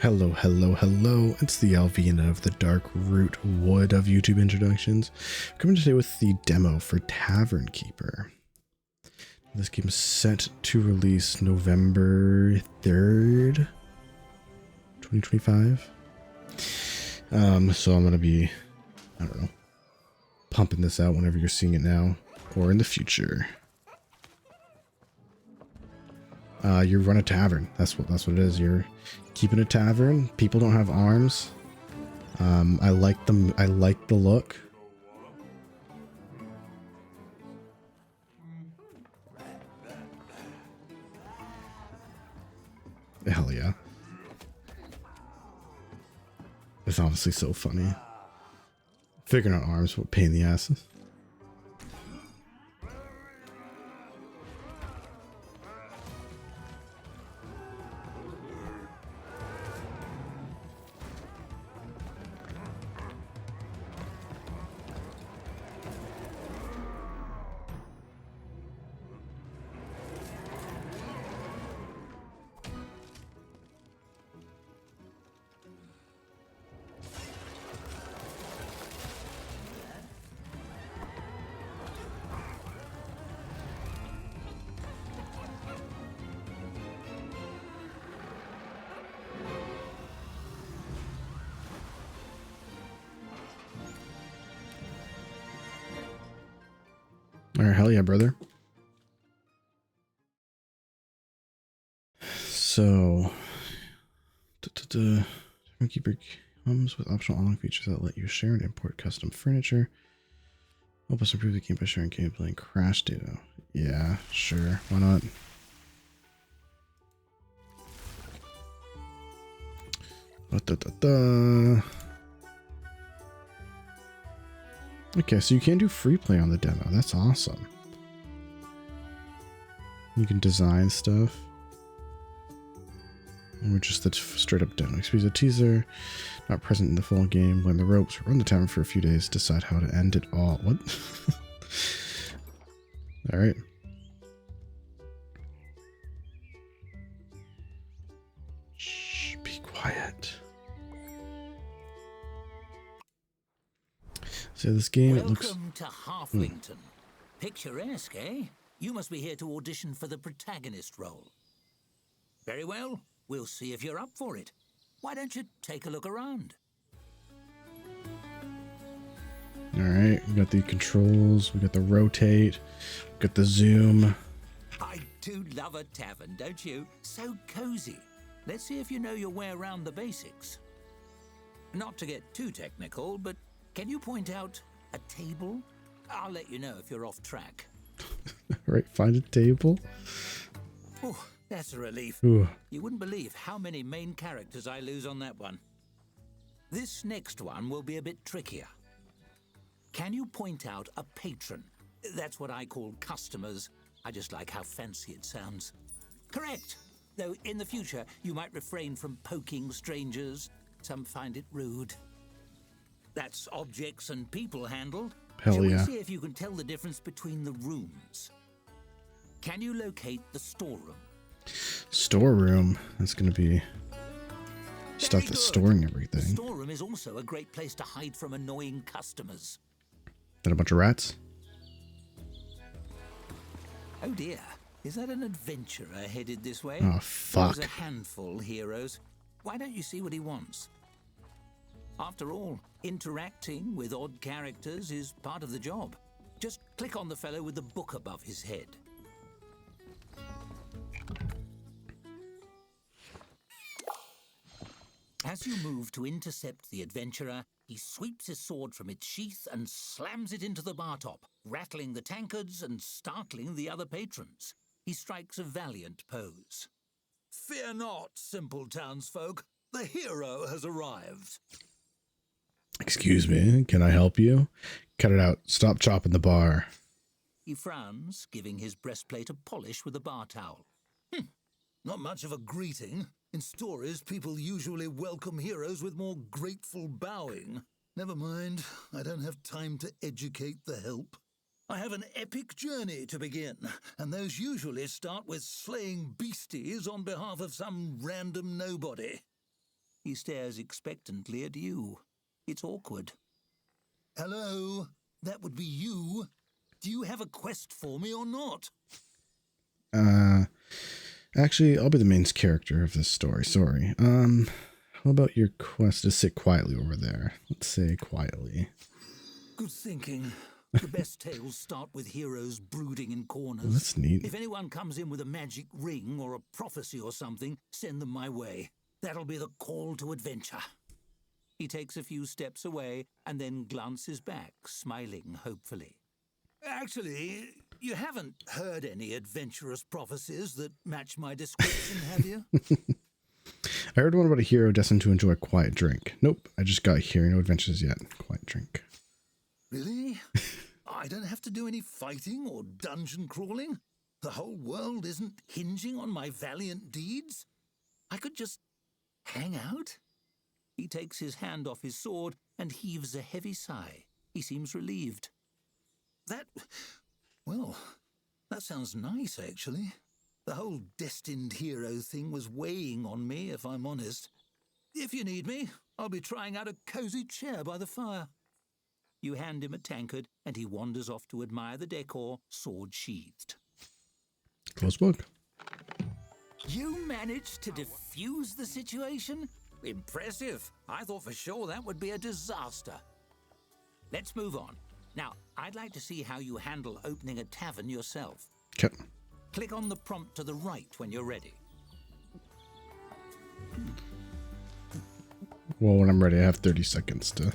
Hello, hello, hello. It's the Alvina of the Dark Root Wood of YouTube introductions. Coming today with the demo for Tavern Keeper. This game is set to release November 3rd, 2025. So I'm going to be, I don't know, pumping this out whenever you're seeing it now or in the future. You run a tavern. That's what it is. You're keeping a tavern. People don't have arms. I like them. I like the look. Hell yeah. It's honestly so funny. Figuring out arms, what pain in the ass. Alright, hell yeah, brother. So, Tavern Keeper comes with optional unlock features that let you share and import custom furniture. Help us improve the game by sharing gameplay and crash data. Yeah, sure. Why not? Okay, so you can do free play on the demo. That's awesome. You can design stuff. Or just the straight up demo. Experience a teaser, not present in the full game. Learn the ropes, run the tavern for a few days, decide how to end it all. What? Alright. Shh, be quiet. So this game, it looks... Welcome to Halflington. Picturesque, eh? You must be here to audition for the protagonist role. Very well. We'll see if you're up for it. Why don't you take a look around? Alright, we got the controls, we got the rotate, we got the zoom. I do love a tavern, don't you? So cozy. Let's see if you know your way around the basics. Not to get too technical, but can you point out a table? I'll let you know if you're off track. Right, find a table. Oh, that's a relief. Ooh. You wouldn't believe how many main characters I lose on that one. This next one will be a bit trickier. Can you point out a patron? That's what I call customers. I just like how fancy it sounds. Correct. Though in the future, you might refrain from poking strangers. Some find it rude. That's objects and people handled. Hell Shall yeah. we see if you can tell the difference between the rooms? Can you locate the storeroom? Storeroom. That's going to be stuff Very that's good. storing The everything. storeroom is also a great place to hide from annoying customers. Then a bunch of rats. Oh dear, is that an adventurer headed this way? Oh, fuck. There's a handful, heroes. Why don't you see what he wants? After all, interacting with odd characters is part of the job. Just click on the fellow with the book above his head. As you move to intercept the adventurer, he sweeps his sword from its sheath and slams it into the bar top, rattling the tankards and startling the other patrons. He strikes a valiant pose. Fear not, simple townsfolk. The hero has arrived. Excuse me, can I help you? Cut it out. Stop chopping the bar. He frowns, giving his breastplate a polish with a bar towel. Not much of a greeting. In stories, people usually welcome heroes with more grateful bowing. Never mind, I don't have time to educate the help. I have an epic journey to begin, and those usually start with slaying beasties on behalf of some random nobody. He stares expectantly at you. It's awkward. Hello, that would be you. Do you have a quest for me or not? Actually, I'll be the main character of this story. Sorry. How about your quest to sit quietly over there? Let's say quietly. Good thinking. The best tales start with heroes brooding in corners. Oh, that's neat. If anyone comes in with a magic ring or a prophecy or something, send them my way. That'll be the call to adventure. He takes a few steps away and then glances back, smiling hopefully. Actually, you haven't heard any adventurous prophecies that match my description, have you? I heard one about a hero destined to enjoy a quiet drink. Nope, I just got here. No adventures yet. Quiet drink. Really? I don't have to do any fighting or dungeon crawling? The whole world isn't hinging on my valiant deeds? I could just hang out? He takes his hand off his sword and heaves a heavy sigh. He seems relieved. That sounds nice, actually. The whole destined hero thing was weighing on me, if I'm honest. If you need me, I'll be trying out a cozy chair by the fire. You hand him a tankard, and he wanders off to admire the decor, sword sheathed. Close book. You managed to defuse the situation? Impressive. I thought for sure that would be a disaster. Let's move on. Now, I'd like to see how you handle opening a tavern yourself. Okay. Click on the prompt to the right when you're ready. Well, when I'm ready, I have 30 seconds to...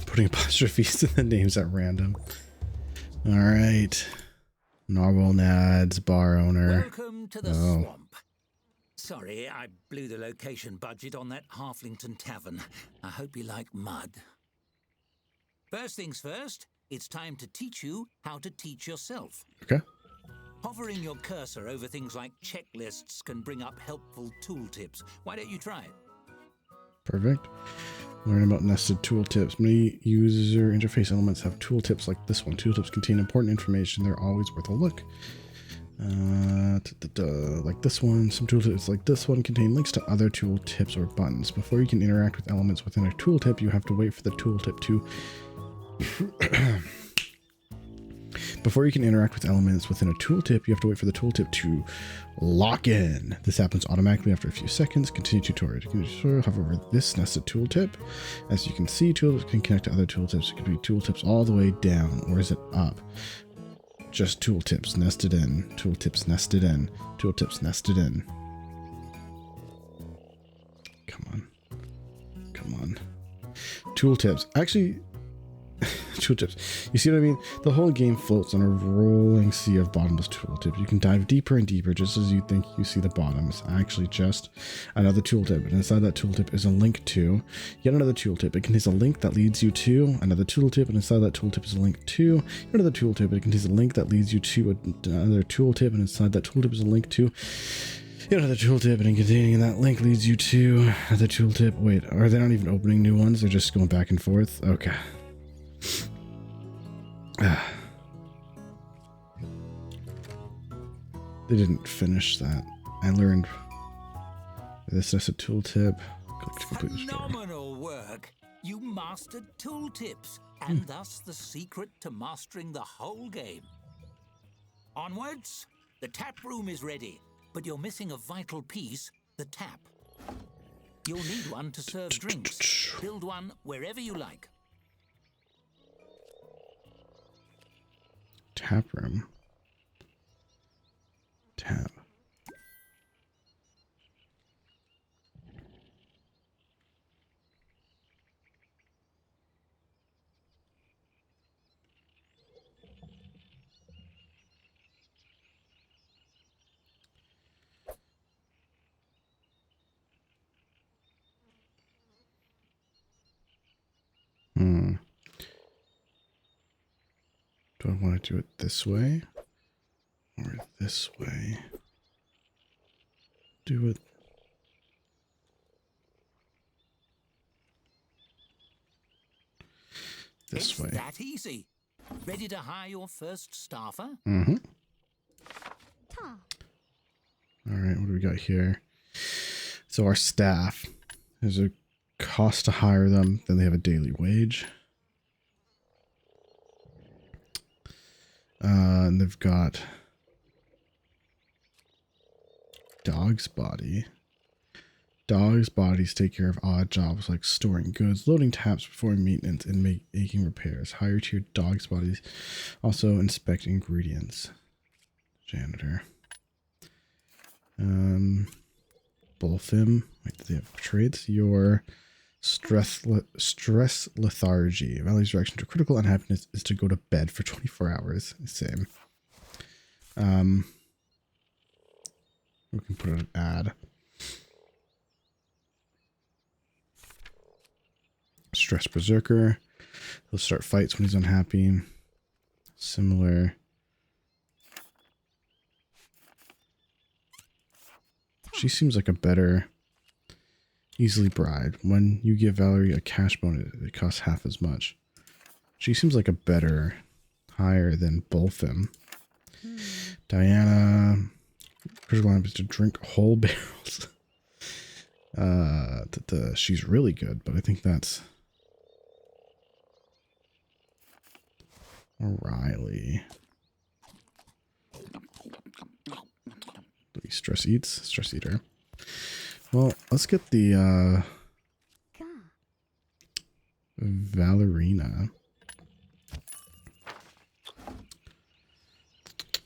Putting apostrophes in the names at random. All right. Narwhal Nads, bar owner. Welcome to the swamp. Sorry, I blew the location budget on that Halflington tavern. I hope you like mud. First things first, it's time to teach you how to teach yourself. Okay. Hovering your cursor over things like checklists can bring up helpful tooltips. Why don't you try it? Perfect. Learn about nested tooltips. Many user interface elements have tooltips like this one. Tooltips contain important information. They're always worth a look. Like this one. Some tooltips like this one contain links to other tooltips or buttons. Before you can interact with elements within a tooltip, you have to wait for the tooltip to... Before you can interact with elements within a tooltip, you have to wait for the tooltip to lock in. This happens automatically after a few seconds. Continue tutorial. Hover over this nested tooltip. As you can see, tooltips can connect to other tooltips. It could be tooltips all the way down, or is it up? Just tooltips nested in. Tooltips nested in. Tooltips nested in. Come on. Come on. Tooltips. Actually... tooltips. You see what I mean? The whole game floats on a rolling sea of bottomless tooltips. You can dive deeper and deeper just as you think you see the bottom. It's actually just another tooltip. And inside that tooltip is a link to yet another tooltip. It contains a link that leads you to another tooltip. And inside that tooltip is a link to another tooltip. It contains a link that leads you to another tooltip. And inside that tooltip is a link to another tooltip. And containing that link leads you to another tooltip. Wait, are they not even opening new ones? They're just going back and forth? Okay. They didn't finish that. I learned this as a tooltip. Phenomenal work. You mastered tooltips, and thus the secret to mastering the whole game. Onwards, the tap room is ready, but you're missing a vital piece, the tap. You'll need one to serve drinks. Build one wherever you like. Tap room. Tap. Do I want to do it this way or this way? Do it this way. It's that easy. Ready to hire your first staffer? Mm-hmm. All right, what do we got here? So our staff, there's a cost to hire them. Then they have a daily wage. And they've got dog's body. Dog's bodies take care of odd jobs like storing goods, loading taps, performing maintenance, and making repairs. Higher tier dog's bodies also inspect ingredients. Janitor. Bullfim. Wait, do they have trades? Your stress lethargy. Valley's reaction to critical unhappiness is to go to bed for 24 hours. Same. We can put an ad. Stress berserker. He'll start fights when he's unhappy. Similar. She seems like a better easily bribed. When you give Valerie a cash bonus, it costs half as much. She seems like a better hire than Bulfim. Diana, critical is to drink whole barrels. She's really good, but I think that's O'Reilly. Stress eater. Well, let's get the Valerina.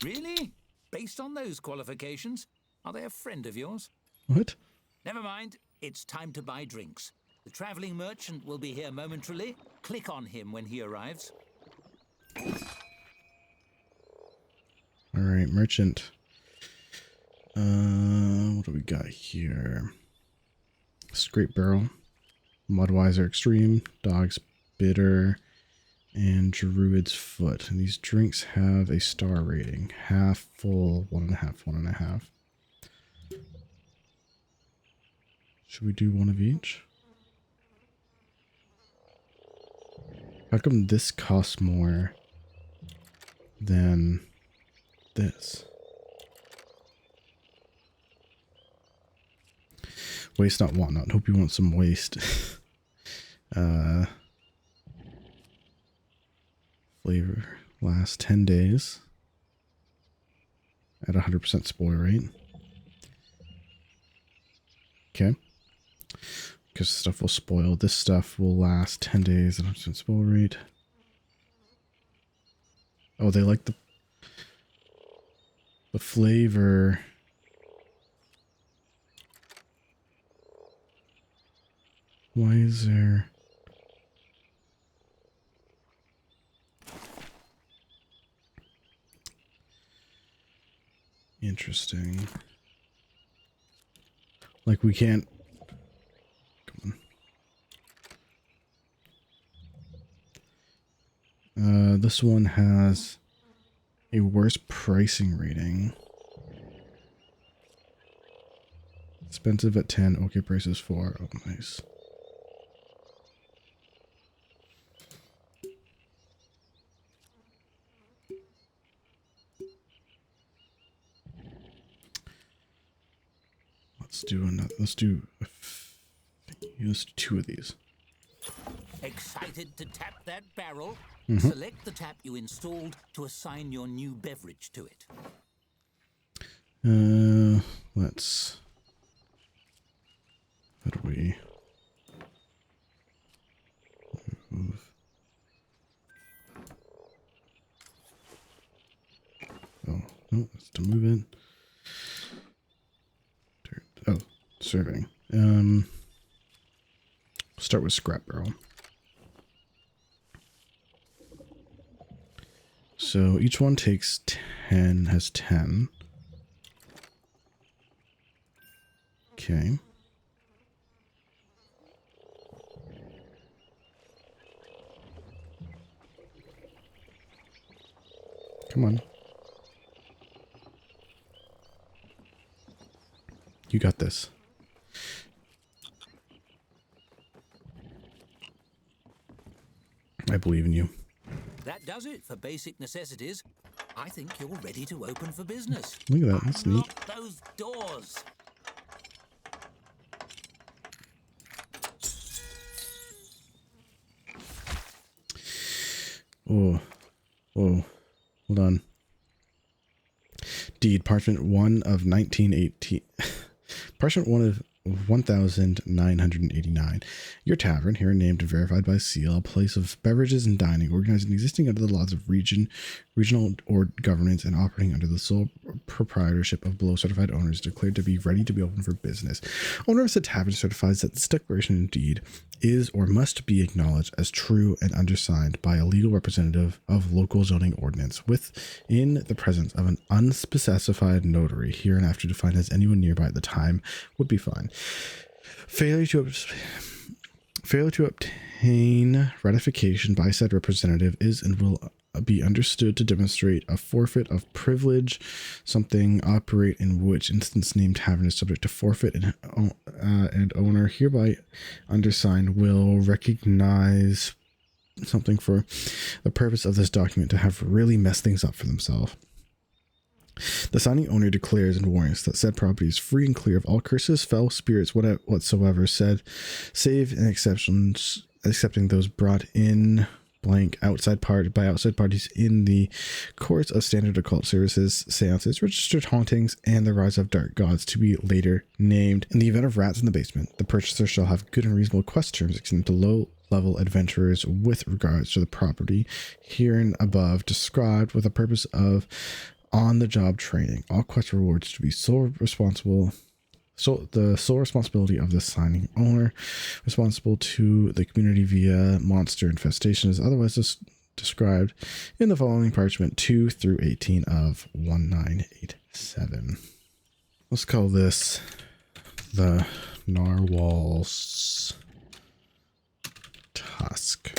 Really? Based on those qualifications? Are they a friend of yours? What? Never mind. It's time to buy drinks. The traveling merchant will be here momentarily. Click on him when he arrives. All right, merchant. What do we got here? Scrape Barrel, Mudweiser Extreme, Dog's Bitter, and Druid's Foot. And these drinks have a star rating. Half full, 1.5, 1.5. Should we do one of each? How come this costs more than this? Waste not, want not. Hope you want some waste. Flavor lasts 10 days at 100% spoil rate. Okay. Because stuff will spoil. This stuff will last 10 days at 100% spoil rate. Oh, they like the flavor. Why is there... Interesting. Like we can't... Come on. This one has a worse pricing rating. Expensive at 10, okay price is 4. Oh, nice. Let's do another. Let's do 2 of these. Excited to tap that barrel? Select the tap you installed to assign your new beverage to it. Let's... How do we... move? Oh, no, that's to move it. Oh, serving. Start with scrap barrel. So each one takes 10, has 10. Okay. Come on. You got this. I believe in you. That does it for basic necessities. I think you're ready to open for business. Look at that. That's neat. Unlock those doors. Oh, hold on. Deed, parchment 1 of 1918. Parchment 1 of 1989. Your tavern, here named and verified by seal, a place of beverages and dining, organized and existing under the laws of regional or governance and operating under the sole proprietorship of below certified owners, declared to be ready to be open for business. Owner of the tavern certifies that this declaration indeed is or must be acknowledged as true and undersigned by a legal representative of local zoning ordinance within the presence of an unspecified notary, hereinafter defined as anyone nearby at the time would be fine. Failure to obtain ratification by said representative is and will be understood to demonstrate a forfeit of privilege, something operate in which instance named tavern is subject to forfeit, and owner hereby undersigned will recognize something for the purpose of this document to have really messed things up for themselves. The signing owner declares and warns that said property is free and clear of all curses, foul spirits, whatsoever said, save and exceptions, excepting those brought in blank outside parties in the course of standard occult services, seances, registered hauntings, and the rise of dark gods to be later named. In the event of rats in the basement, the purchaser shall have good and reasonable quest terms extended to low-level adventurers with regards to the property herein above described, with the purpose of on-the-job training. All quest rewards to be the sole responsibility of the signing owner, responsible to the community via monster infestation, is otherwise described in the following parchment 2 through 18 of 1987. Let's call this the Narwhal's Tusk.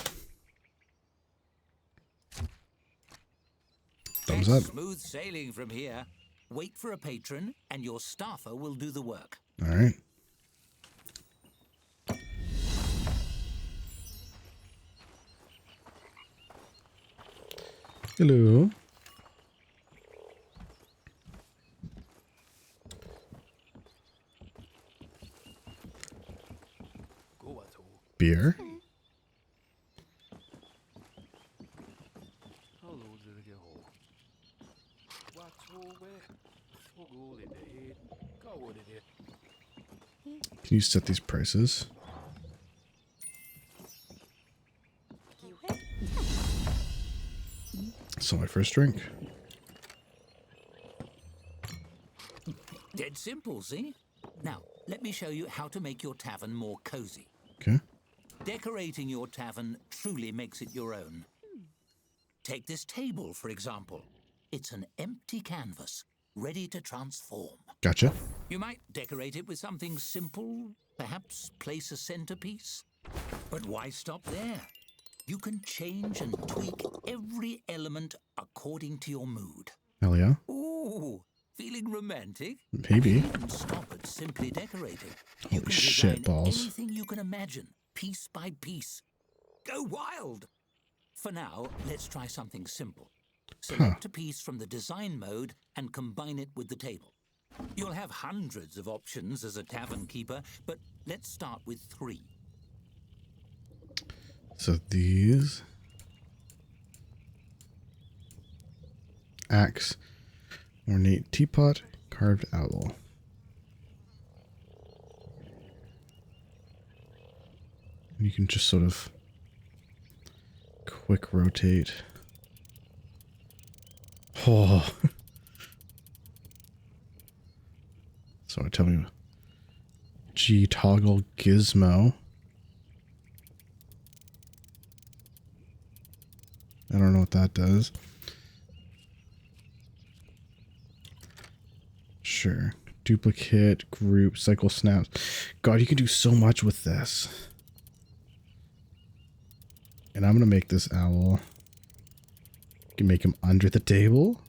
Thumbs up. Smooth sailing from here. Wait for a patron, and your staffer will do the work. All right. Hello. Beer. Can you set these prices? So my first drink. Dead simple, see? Now, let me show you how to make your tavern more cozy. Okay. Decorating your tavern truly makes it your own. Take this table, for example. It's an empty canvas, ready to transform. Gotcha. You might decorate it with something simple, perhaps place a centerpiece. But why stop there? You can change and tweak every element according to your mood. Hell yeah. Ooh, feeling romantic? Maybe. You can stop at simply decorating. You Holy can shit design balls. anything you can imagine, piece by piece. Go wild! For now, let's try something simple. Select a piece from the design mode and combine it with the table. You'll have hundreds of options as a tavern keeper, but let's start with 3. So these. Axe. Ornate teapot. Carved owl. And you can just sort of quick rotate. Oh. So tell me. G toggle gizmo. I don't know what that does. Sure. Duplicate, group, cycle snaps. God, you can do so much with this. And I'm going to make this owl. You can make him under the table.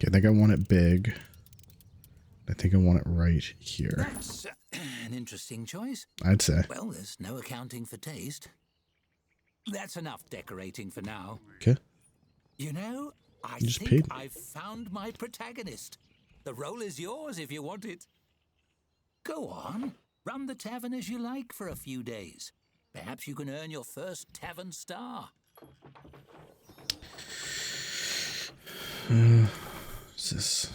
Okay, I think I want it big. I think I want it right here. That's an interesting choice. I'd say. Well, there's no accounting for taste. That's enough decorating for now. Okay. You know, I You just think paid. I've found my protagonist. The role is yours if you want it. Go on, run the tavern as you like for a few days. Perhaps you can earn your first tavern star. What's this?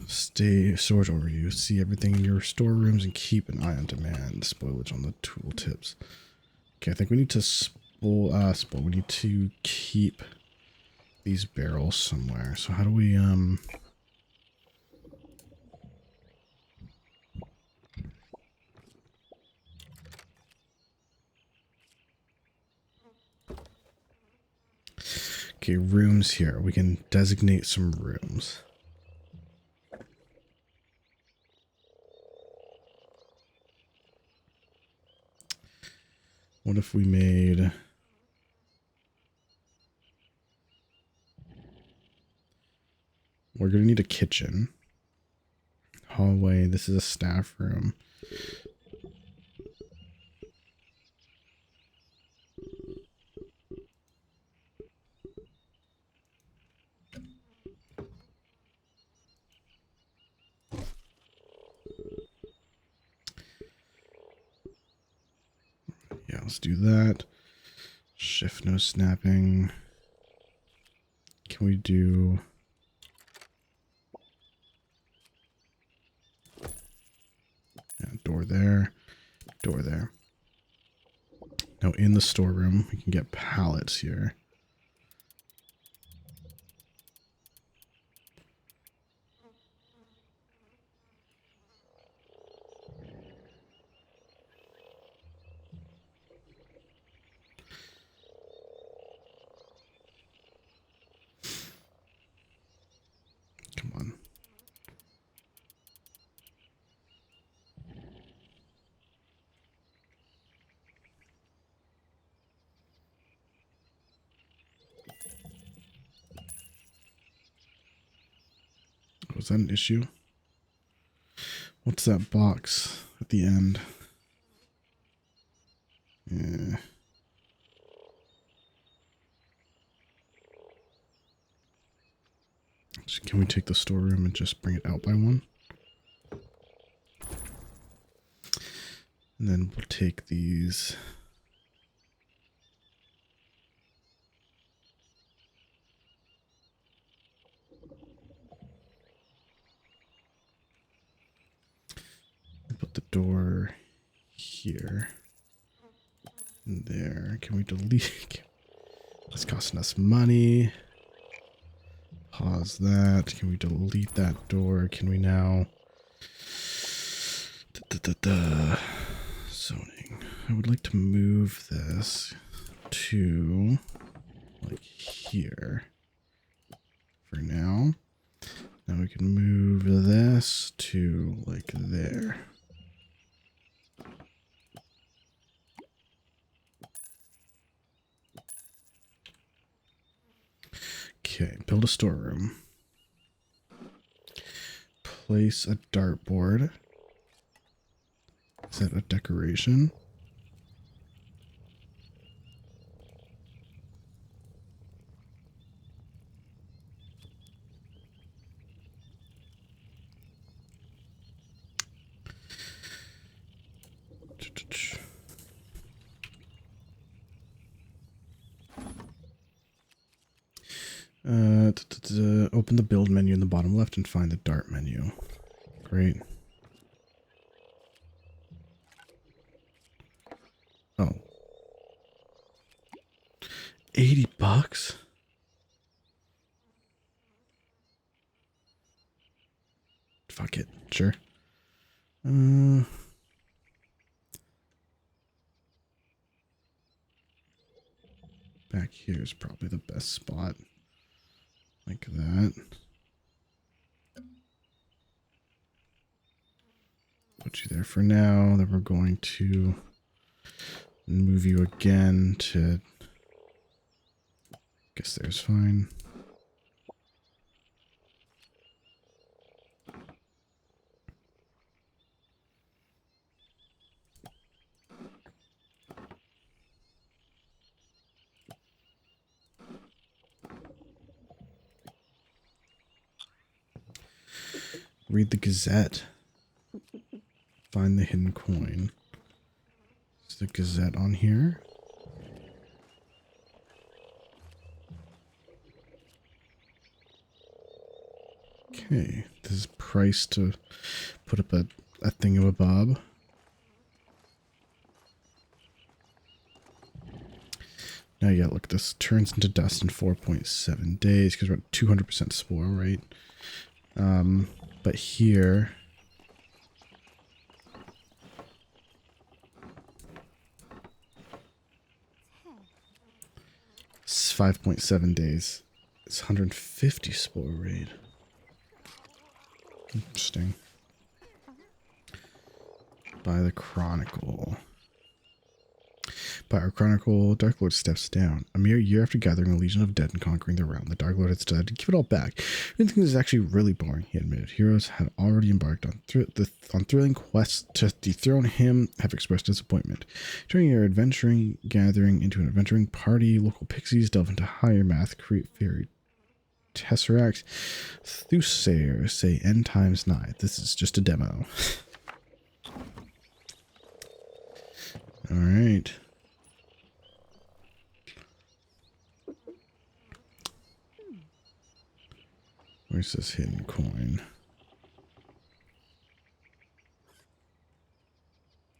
Stay storage overview. See everything in your storerooms and keep an eye on demand. Spoilage on the tooltips. Okay, I think we need to spoil. We need to keep these barrels somewhere. So how do we Okay, rooms here. We can designate some rooms. What if we made... We're going to need a kitchen. Hallway. This is a staff room. Yeah, let's do that. Shift, no snapping. Can we do... Yeah, door there. Door there. Now in the storeroom, we can get pallets here. Come on. Was that an issue? What's that box at the end? Yeah. Can we take the storeroom and just bring it out by one? And then we'll take these. Put the door here. And there. Can we delete? It's costing us money. Pause that. Can we delete that door? Can we now... Zoning. I would like to move this to like here for now. Now we can move this to like there. Okay, build a storeroom. Place a dartboard. Is that a decoration? Open the build menu in the bottom left and find the dart menu. Great. Oh. $80? Fuck it. Sure. Back here is probably the best spot. Like that. Put you there for now. Then we're going to move you again to... Guess there's fine. Read the Gazette. Find the hidden coin. Is the Gazette on here? Okay, this is price to put up a thingamabob. Now, yeah, look, this turns into dust in 4.7 days because we're at 200% spore, right? But here, it's 5.7 days. It's 150 spore rate. Interesting. By the Chronicle. By our Chronicle, Dark Lord steps down. A mere year after gathering a legion of dead and conquering the realm, the Dark Lord had decided to give it all back. I think this is actually really boring, he admitted. Heroes had already embarked on thrilling quests to dethrone him, have expressed disappointment. Turning your adventuring gathering into an adventuring party, local pixies delve into higher math, create fairy tesseracts. Thusair say end times nigh. This is just a demo. Alright. Where's this hidden coin?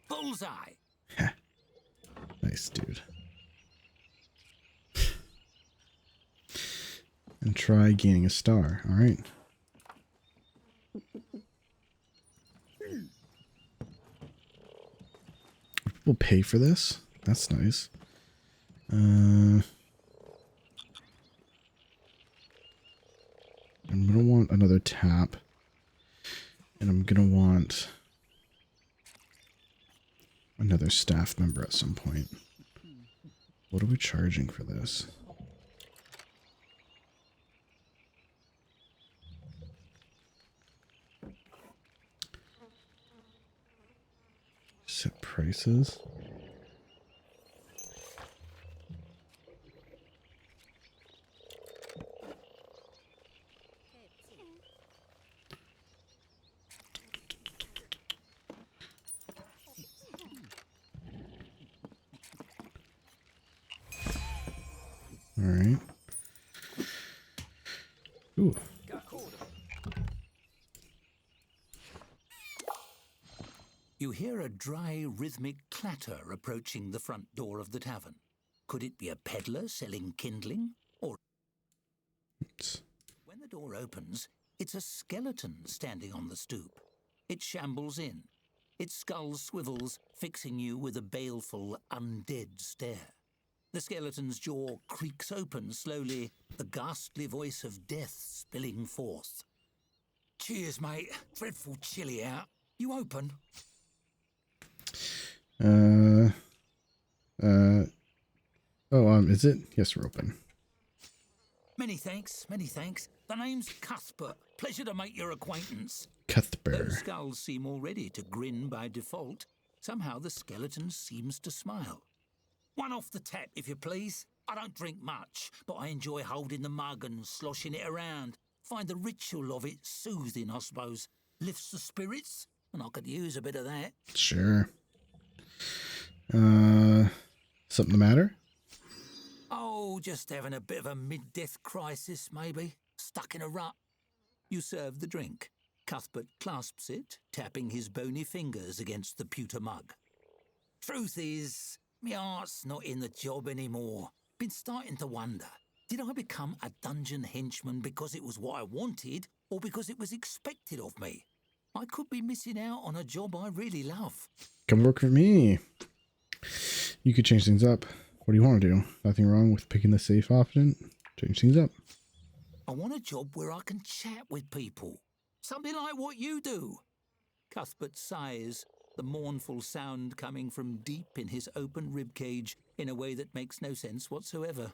Bullseye. Nice, dude. And try gaining a star. All right. People pay for this? That's nice. I'm going to want another tap. And I'm going to want another staff member at some point. What are we charging for this? Set prices. All right. Ooh. You hear a dry, rhythmic clatter approaching the front door of the tavern. Could it be a peddler selling kindling? Or when the door opens, it's a skeleton standing on the stoop. It shambles in. Its skull swivels, fixing you with a baleful, undead stare. The skeleton's jaw creaks open slowly, the ghastly voice of death spilling forth. Cheers, mate. Dreadful chilly out. You open? Is it? Yes, we're open. Many thanks, many thanks. The name's Cuthbert. Pleasure to make your acquaintance. Cuthbert. Those skulls seem already to grin by default. Somehow the skeleton seems to smile. One off the tap, if you please. I don't drink much, but I enjoy holding the mug and sloshing it around. Find the ritual of it soothing, I suppose. Lifts the spirits, and I could use a bit of that. Sure. Something the matter? Oh, just having a bit of a mid-death crisis, maybe. Stuck in a rut. You serve the drink. Cuthbert clasps it, tapping his bony fingers against the pewter mug. Truth is, my heart's not in the job anymore. Been starting to wonder, did I become a dungeon henchman because it was what I wanted, or because it was expected of me? I could be missing out on a job I really love. Come work for me. You could change things up. What do you want to do? Nothing wrong with picking the safe option. Change things up. I want a job where I can chat with people. Something like what you do. Cuthbert sighs, the mournful sound coming from deep in his open ribcage in a way that makes no sense whatsoever.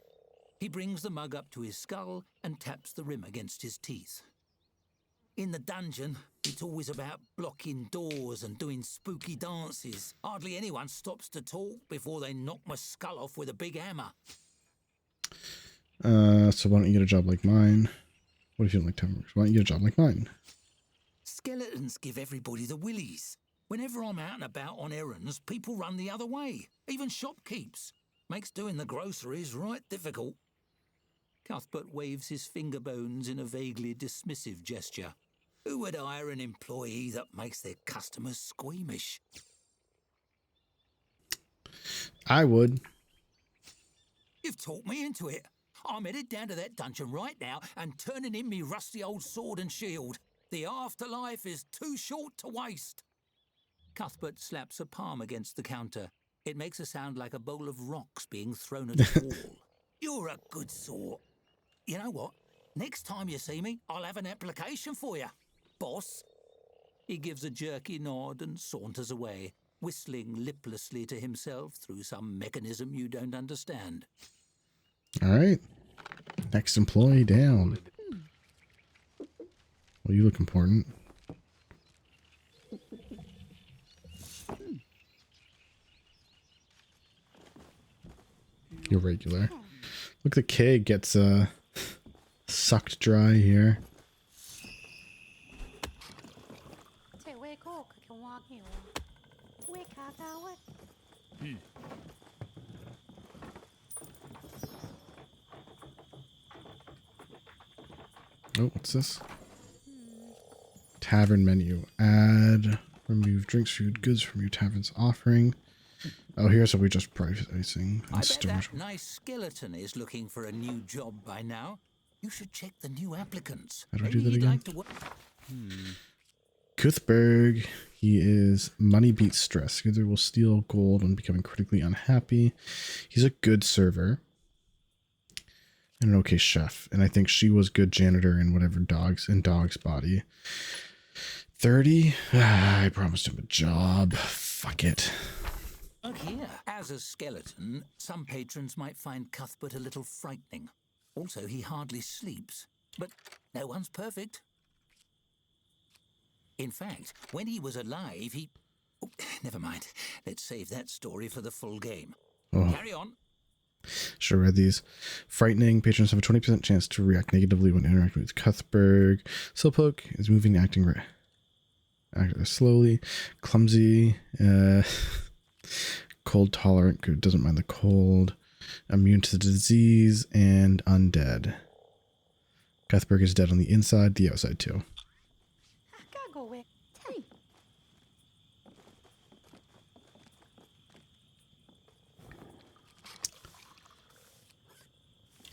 He brings the mug up to his skull and taps the rim against his teeth. In the dungeon, it's always about blocking doors and doing spooky dances. Hardly anyone stops to talk before they knock my skull off with a big hammer. So why don't you get a job like mine? What if you don't like time works? Why don't you get a job like mine? Skeletons give everybody the willies. Whenever I'm out and about on errands, people run the other way, even shopkeeps. Makes doing the groceries right difficult. Cuthbert waves his finger bones in a vaguely dismissive gesture. Who would hire an employee that makes their customers squeamish? I would. You've talked me into it. I'm headed down to that dungeon right now and turning in me rusty old sword and shield. The afterlife is too short to waste. Cuthbert slaps a palm against the counter. It makes a sound like a bowl of rocks being thrown at a wall. You're a good sort. You know what? Next time you see me, I'll have an application for you, boss. He gives a jerky nod and saunters away, whistling liplessly to himself through some mechanism you don't understand. All right. Next employee down. Well, you look important. You're regular. Look, the keg gets sucked dry here. Oh, what's this? Tavern menu. Add, remove drinks, food, goods from your tavern's offering. Oh, here's what we just pricing. I bet that nice skeleton is looking for a new job by now. You should check the new applicants. How do I do that again? Like to Cuthberg. He is money beats stress. Either will steal gold when becoming critically unhappy. He's a good server. And an okay chef. And I think she was good janitor in whatever dog's body. 30. I promised him a job. Fuck it. Look here. As a skeleton, some patrons might find Cuthbert a little frightening. Also, he hardly sleeps. But no one's perfect. In fact, when he was alive, he... Oh, never mind. Let's save that story for the full game. Oh. Carry on. Should have read these. Frightening. Patrons have a 20% chance to react negatively when interacting with Cuthberg. Slowpoke is moving, acting slowly. Clumsy. Cold tolerant. Doesn't mind the cold. Immune to the disease. And undead. Cuthberg is dead on the inside, the outside too.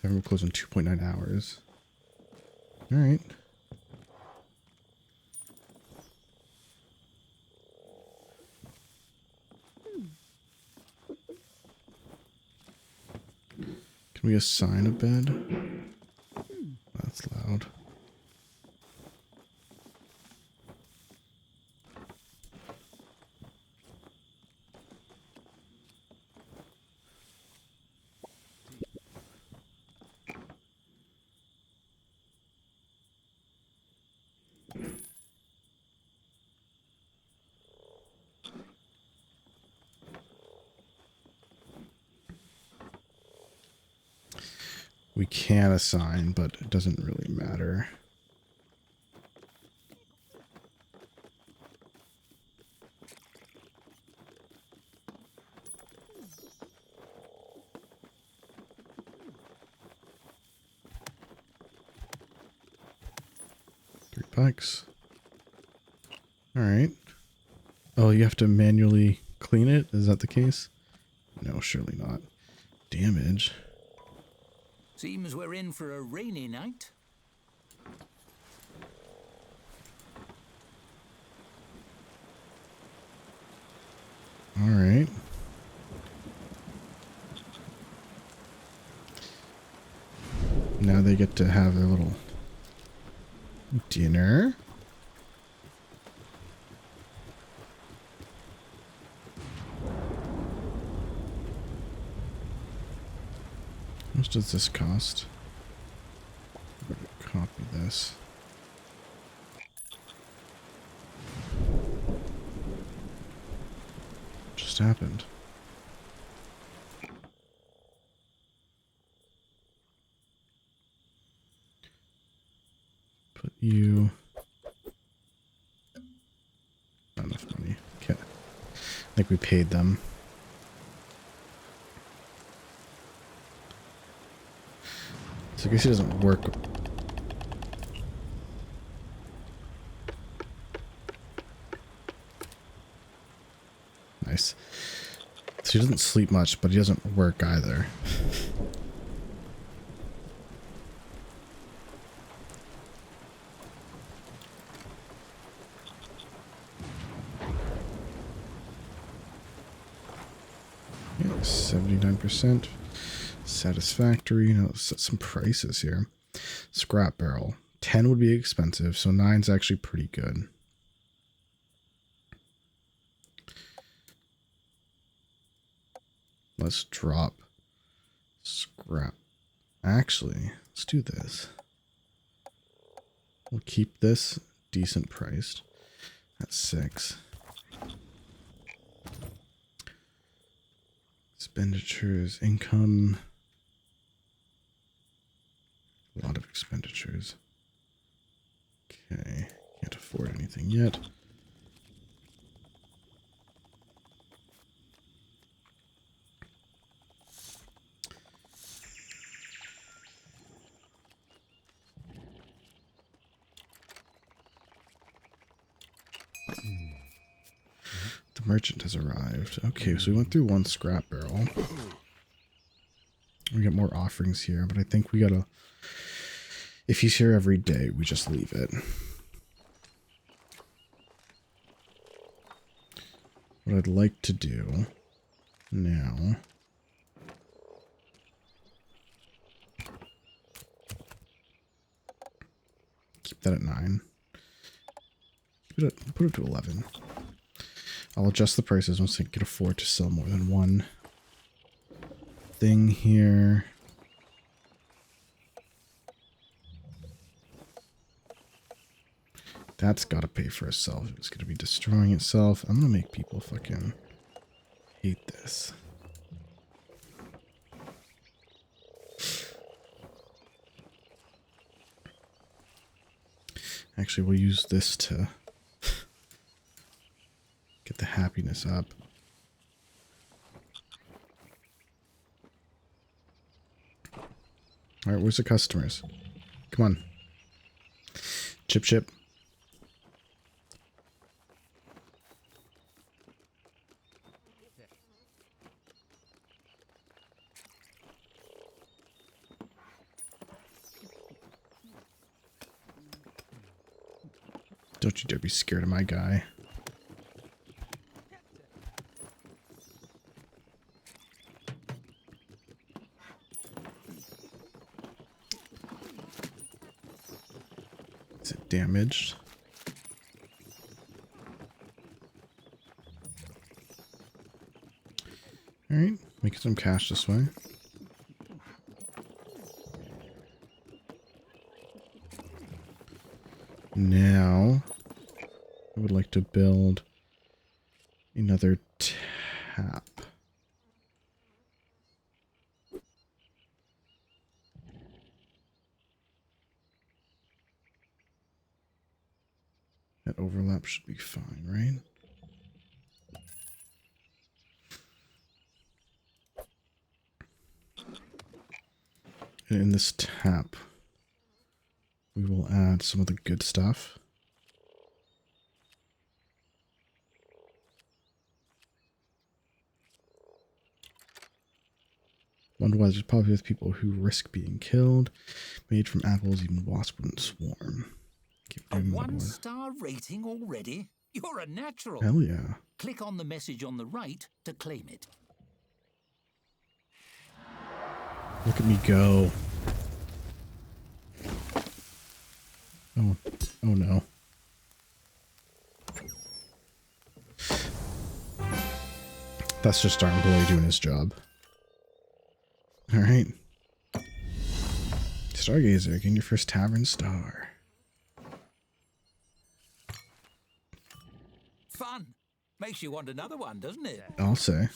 We'll close in 2.9 hours. All right. Can we assign a bed? That's loud. We can assign, but it doesn't really matter. $3. All right. Oh, you have to manually clean it? Is that the case? No, surely not. Damage. Seems we're in for a rainy night. All right. Now they get to have their little dinner. How much does this cost? I'm going to copy this. Just happened. Put you I think we paid them. So I guess he doesn't work. Nice. So he doesn't sleep much, but he doesn't work either. Yeah, 79%. Satisfactory. Now let's set some prices here. Scrap barrel. 10 would be expensive, so 9's actually pretty good. Let's drop scrap. Actually, let's do this. We'll keep this decent priced at 6. Expenditures, income. A lot of expenditures. Okay, can't afford anything yet. The merchant has arrived. Okay, so we went through one scrap barrel. We got more offerings here, but I think we gotta... If he's here every day, we just leave it. What I'd like to do now... Keep that at 9. Put it to 11. I'll adjust the prices once I can afford to sell more than one thing here. That's got to pay for itself. It's going to be destroying itself. I'm going to make people fucking hate this. Actually, we'll use this to get the happiness up. Alright, where's the customers? Come on. Chip chip. Don't you dare be scared of my guy. Is it damaged? Alright, making some cash this way. Now, I would like to build another tap. That overlap should be fine, right? And in this tap, we will add some of the good stuff. Wonder why there's probably with people who risk being killed. Made from apples, even wasps wouldn't swarm. Keep A doing more. 1-star rating already? You're a natural. Hell yeah. Click on the message on the right to claim it. Look at me go. Oh no. That's just our employee doing his job. Alright. Stargazer, getting your first tavern star. Fun. Makes you want another one, doesn't it? I'll say.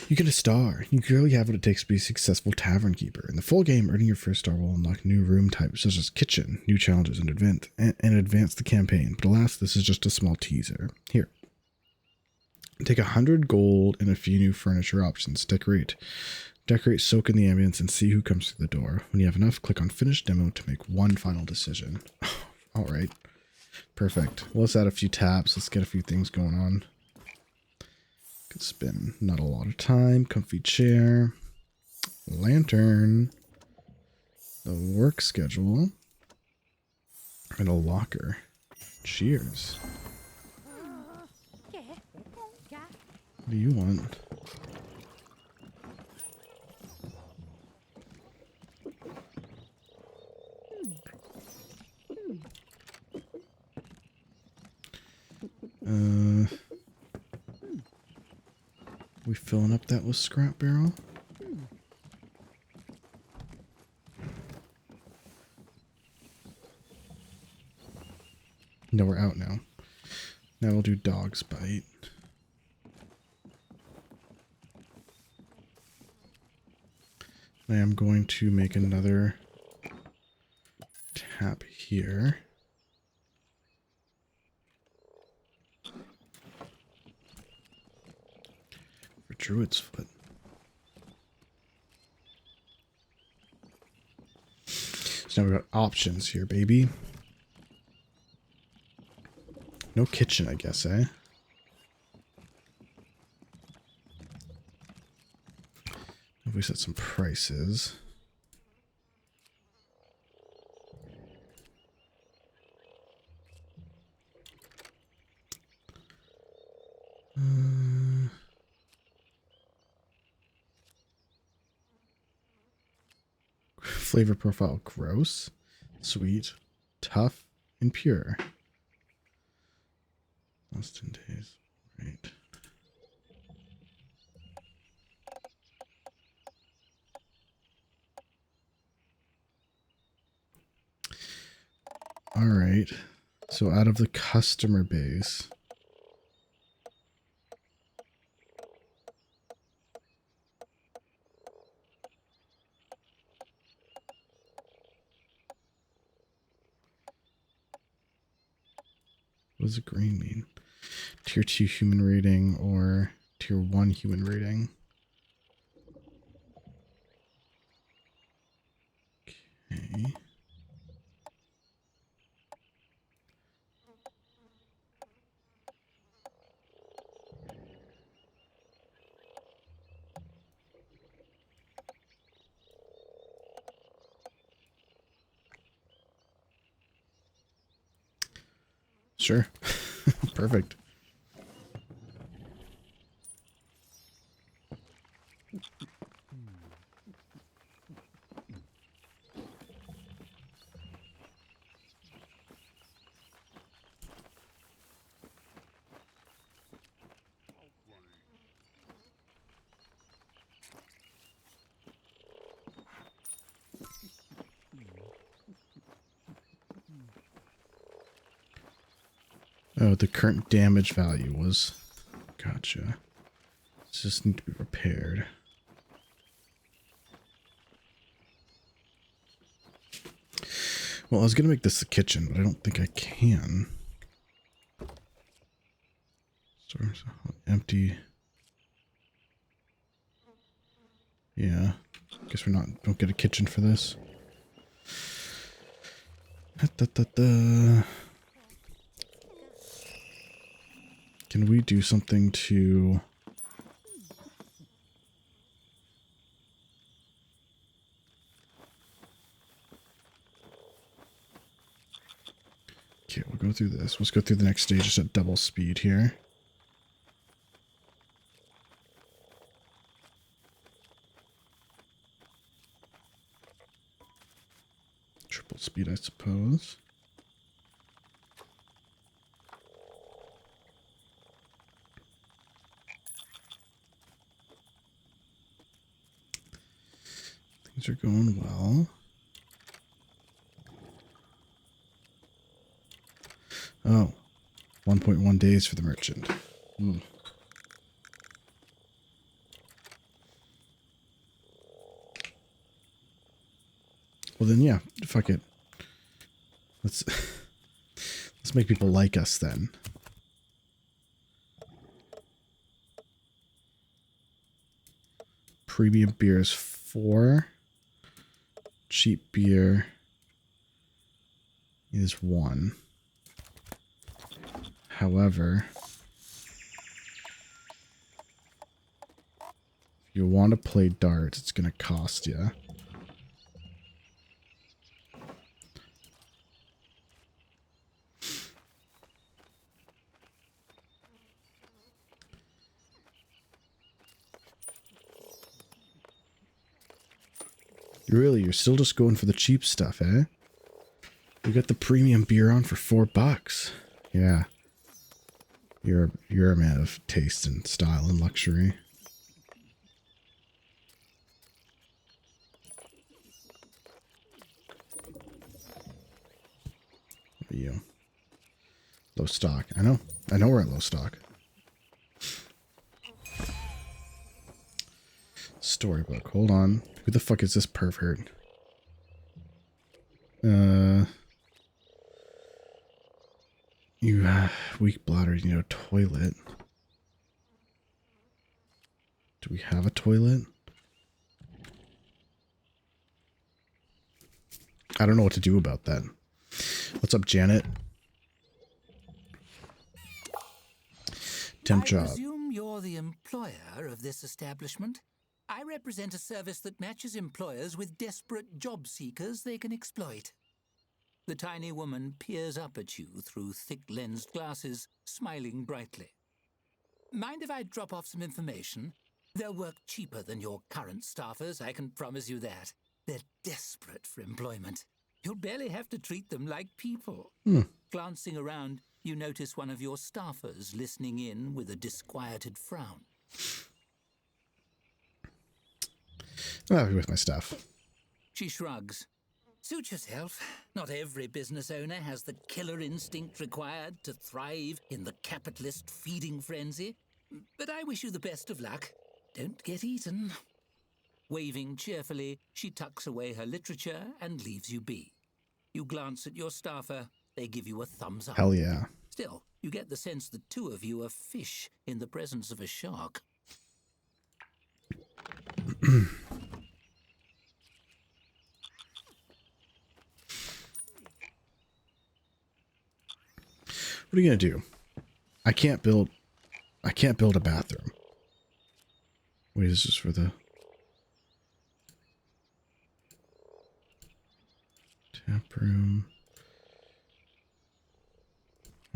You get a star. You clearly have what it takes to be a successful Tavern Keeper. In the full game, earning your first star will unlock new room types such as kitchen, new challenges, and advance the campaign. But alas, this is just a small teaser. Here. Take 100 gold and a few new furniture options. Decorate, soak in the ambience, and see who comes through the door. When you have enough, click on Finish Demo to make one final decision. All right. Perfect. Well, let's add a few tabs. Let's get a few things going on. Could spend not a lot of time. Comfy chair. Lantern. The work schedule. And a locker. Cheers. What do you want? We filling up that with scrap barrel? No, we're out now. Now we'll do dog's bite. I am going to make another tap here. For Druid's Foot. So now we've got options here, baby. No kitchen, I guess, eh? If we set some prices. Flavor profile: gross, sweet, tough, and pure. Less 10 days. Right. All right. So out of the customer base, what does a green mean? Tier 2 human rating or tier 1 human rating? Okay. Sure. Perfect. Oh, the current damage value was... Gotcha. Just need to be repaired. Well, I was going to make this the kitchen, but I don't think I can. Stores empty. Yeah. Guess we're not... Don't get a kitchen for this. Can we do something to... Okay, we'll go through this. Let's go through the next stage just at double speed here. Triple speed, I suppose. Things are going well. Oh, 1.1 days for the merchant. Well then, yeah, fuck it. Let's make people like us then. Premium beer is 4. Cheap beer is 1. However, if you want to play darts, it's going to cost you. Really, you're still just going for the cheap stuff, eh? You got the premium beer on for $4. Yeah. You're a man of taste and style and luxury. What are you? Low stock. I know we're at low stock. Storybook. Hold on. Who the fuck is this pervert? You weak bladder, you need a toilet. Do we have a toilet? I don't know what to do about that. What's up, Janet? Temp job. I presume you're the employer of this establishment? I represent a service that matches employers with desperate job seekers they can exploit. The tiny woman peers up at you through thick-lensed glasses, smiling brightly. Mind if I drop off some information? They'll work cheaper than your current staffers, I can promise you that. They're desperate for employment. You'll barely have to treat them like people. Glancing around, you notice one of your staffers listening in with a disquieted frown. I'll be with my staff. She shrugs. Suit yourself. Not every business owner has the killer instinct required to thrive in the capitalist feeding frenzy. But I wish you the best of luck. Don't get eaten. Waving cheerfully, she tucks away her literature and leaves you be. You glance at your staffer. They give you a thumbs up. Hell yeah. Still, you get the sense the two of you are fish in the presence of a shark. What are you gonna do? I can't build a bathroom. Wait, is this for the tap room?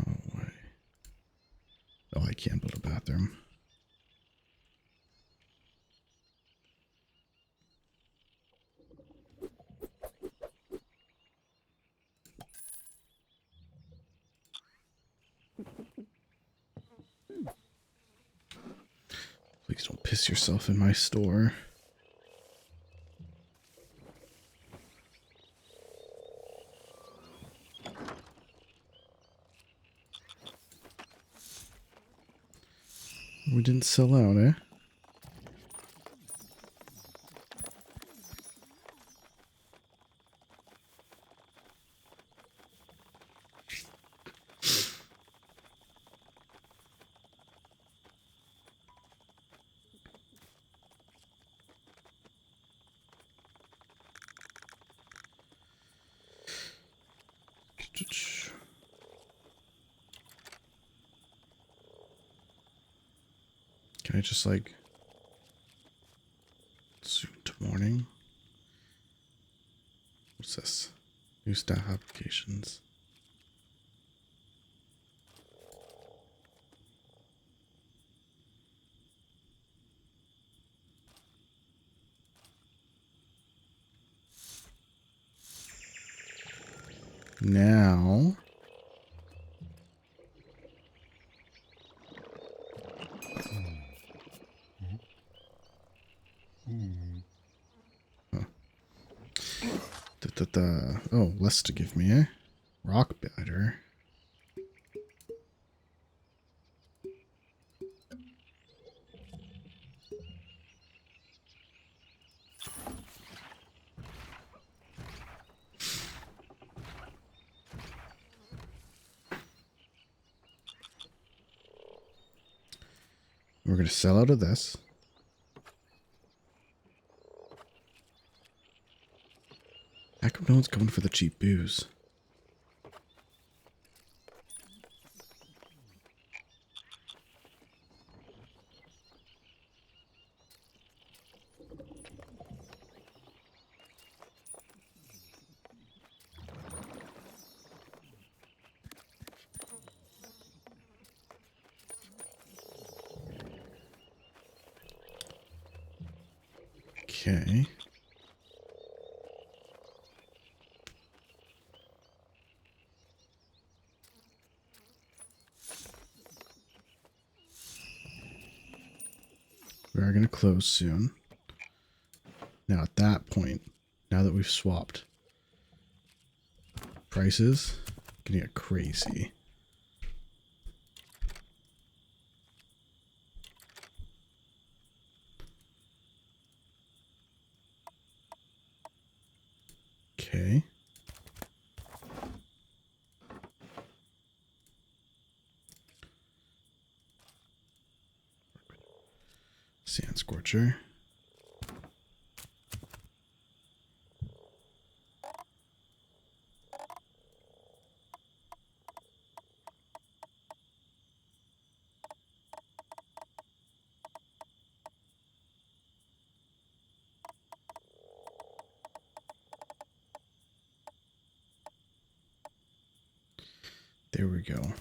Oh wait. Oh, I can't build a bathroom. Please don't piss yourself in my store. We didn't sell out, eh? Can I just like soon to morning? What's this? New staff applications. Now oh, less to give me, eh? Rock batter. going to sell out of this. How come no one's going for the cheap booze? Okay. We are going to close soon. Now at that point, now that we've swapped prices, gonna get crazy. Okay. Sand Scorcher. There we go.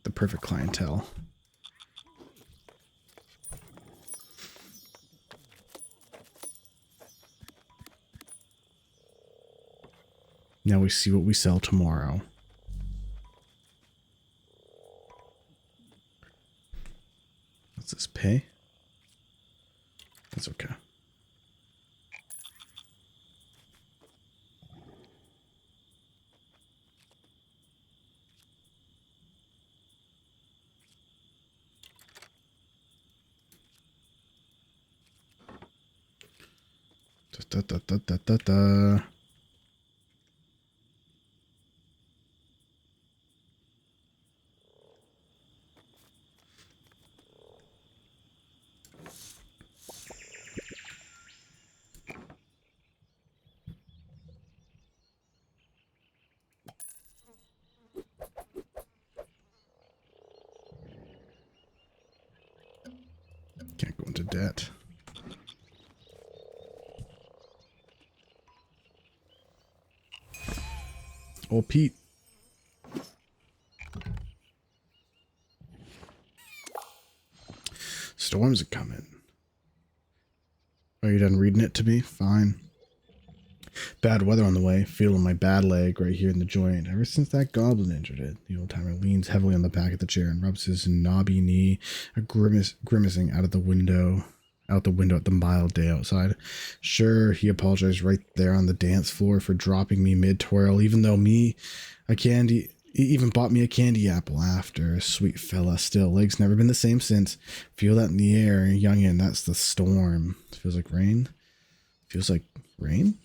The perfect clientele. Now we see what we sell tomorrow. What's this pay? That's okay. Da, da, da, da, da, da. Can't go into debt. Oh, Pete. Storms are coming. Are you done reading it to me? Fine. Bad weather on the way. Feeling my bad leg right here in the joint. Ever since that goblin injured it, the old timer leans heavily on the back of the chair and rubs his knobby knee, grimacing out the window at the mild day outside. Sure, he apologized right there on the dance floor for dropping me mid-twirl, even though he even bought me a candy apple after. Sweet fella, still. Leg's never been the same since. Feel that in the air, youngin', that's the storm. Feels like rain? Feels like rain?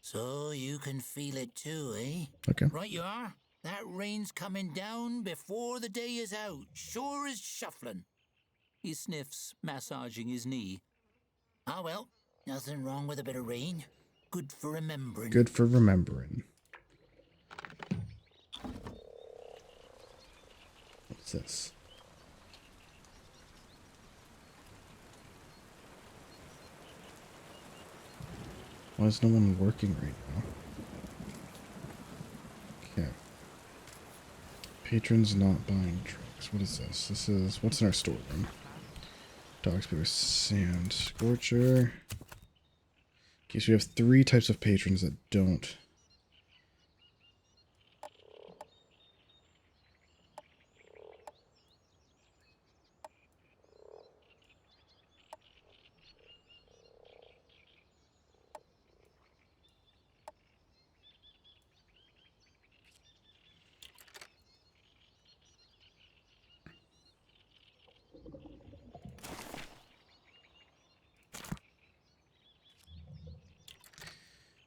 So you can feel it too, eh? Okay. Right you are. That rain's coming down before the day is out. Sure as shuffling. He sniffs, massaging his knee. Ah well, nothing wrong with a bit of rain. Good for remembering. Good for remembering. What's this? Why is no one working right now? Okay. Patrons not buying drinks. What is this? This is... What's in our storeroom? Dogs, paper, sand, scorcher. Okay, so we have 3 types of patrons that don't.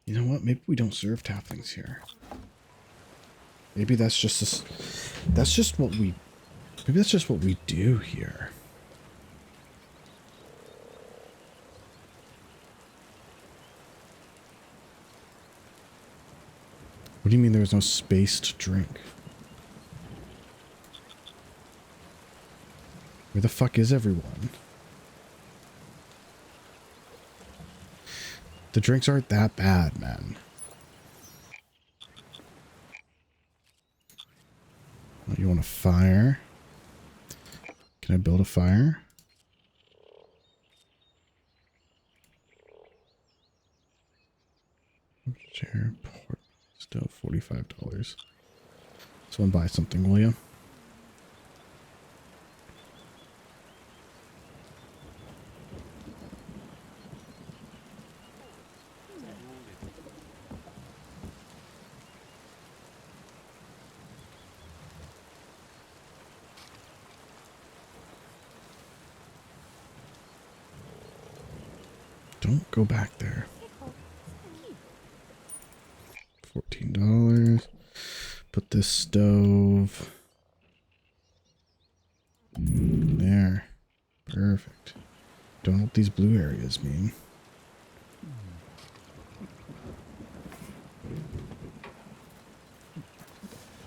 You know what? Maybe we don't serve taplings here. Maybe that's just this, that's just what we do here. What do you mean there was no space to drink? Where the fuck is everyone? The drinks aren't that bad, man. Oh, you want a fire? Can I build a fire? Chair, port, stove, $45. Someone buy something, will you? Don't go back there. $14. Put this stove there. Perfect. Don't know what these blue areas mean.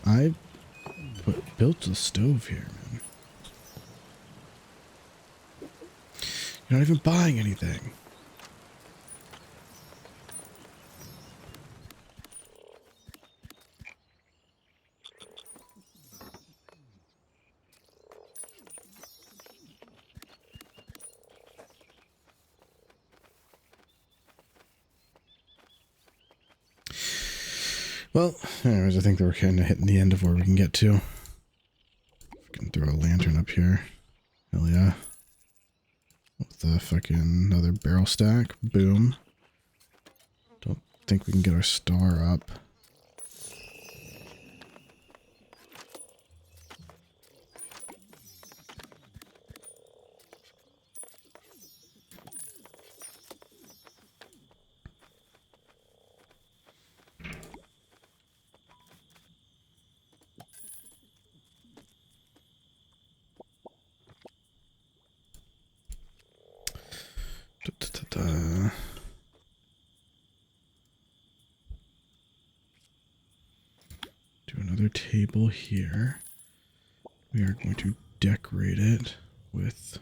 I built the stove here, man. You're not even buying anything. Well, anyways, I think that we're kind of hitting the end of where we can get to. I can throw a lantern up here. Hell yeah. With the fucking another barrel stack. Boom. Don't think we can get our star up. Do another table here. We are going to decorate it with...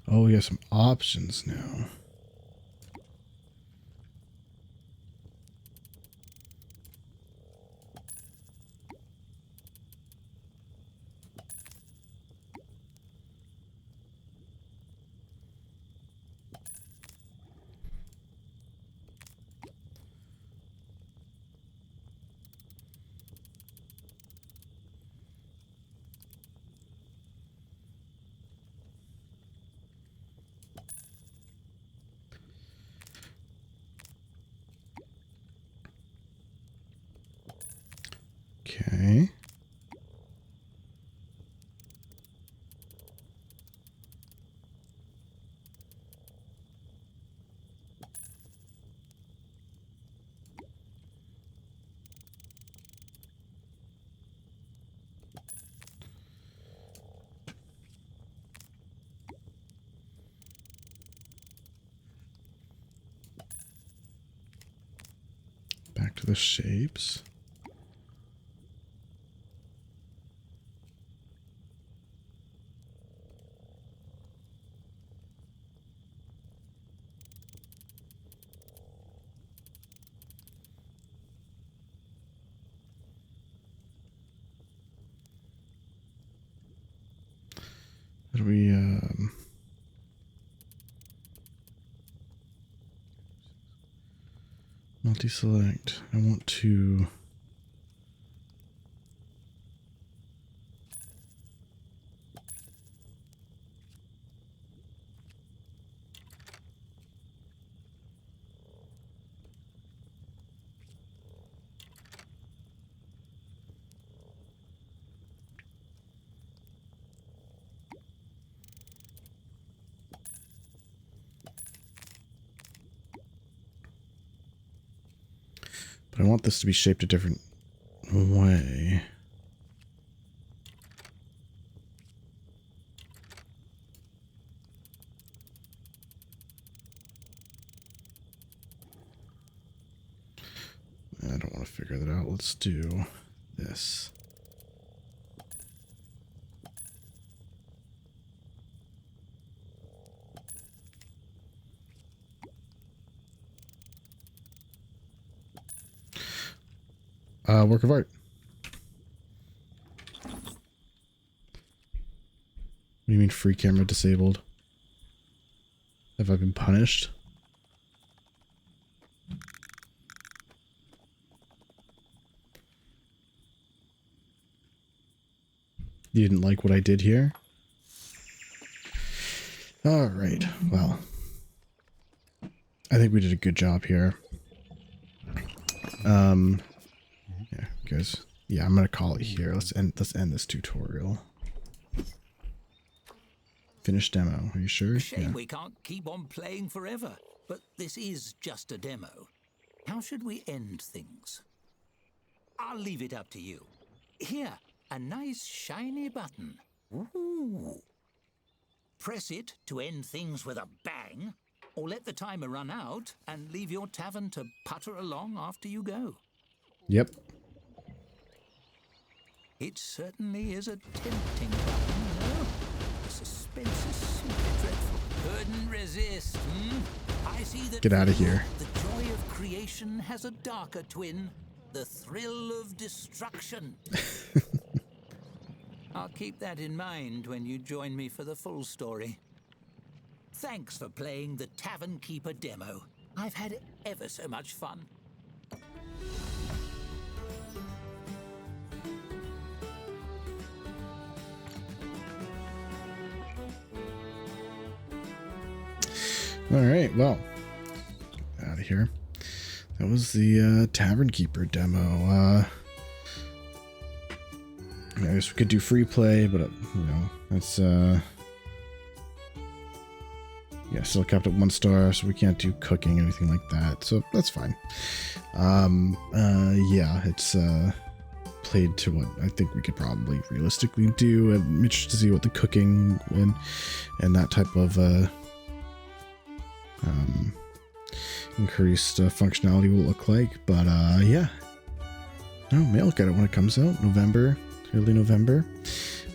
Oh, we have some options now. Okay. Back to the shapes. How do we, multi-select. I want to... But I want this to be shaped a different way. I don't want to figure figure that out. Let's do this. Work of art. What do you mean free camera disabled? Have I been punished? You didn't like what I did here? Alright, well. I think we did a good job here. Yeah, guys. Yeah, I'm gonna call it here. Let's end this tutorial. Finish demo. Are you sure? Shame we can't keep on playing forever, but this is just a demo. How should we end things? I'll leave it up to you. Here, a nice shiny button. Ooh. Press it to end things with a bang, or let the timer run out and leave your tavern to putter along after you go. Yep. It certainly is a tempting button, though. The suspense is simply dreadful. Couldn't resist, I see that. Get out of here. The joy of creation has a darker twin. The thrill of destruction. I'll keep that in mind when you join me for the full story. Thanks for playing the Tavern Keeper Demo. I've had ever so much fun. Alright, well. Out of here. That was the Tavern Keeper demo. I guess we could do free play, but you know, that's yeah, still kept at 1 star, so we can't do cooking or anything like that. So that's fine. Yeah, it's played to what I think we could probably realistically do. I'm interested to see what the cooking and that type of increased functionality will look like. But yeah, no, maybe I'll look at it when it comes out, early November.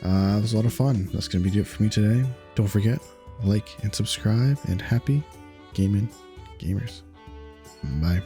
It was a lot of fun. That's gonna be it for me today. Don't forget, like and subscribe, and happy gaming gamers. Bye.